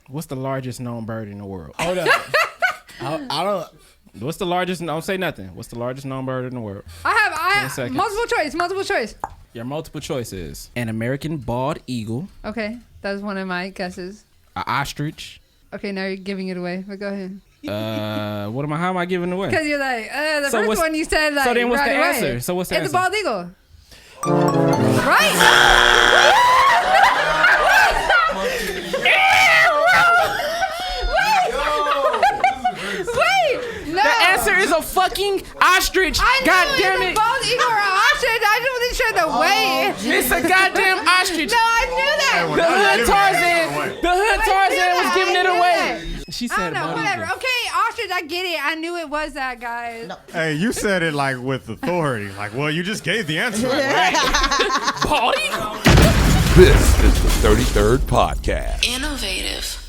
What's the largest known bird in the world? Hold up. I don't. What's the largest? Don't say nothing. What's the largest known bird in the world? I have seconds. multiple choice. Your multiple choice is an American bald eagle, Okay, that's one of my guesses. an ostrich. Okay, now you're giving it away, but go ahead. How am I giving it away? Because you're like, the So first what's- one you said, like, so then what's right the away. answer? So what's the It's answer? a bald eagle. Right? Wait, no. The answer is a fucking ostrich. I knew God it damn was a it. bald eagle or ostrich. I just wasn't sure the way. It's a goddamn ostrich. No, I knew that. The hood Tarzan was giving it I knew away. She I said don't know, bald whatever. eagle. Okay, ostrich, I get it. I knew it was that, guys. Hey, you said it like with authority. Like, well, you just gave the answer. Bald eagle. This is the 33rd Podcast. Innovative.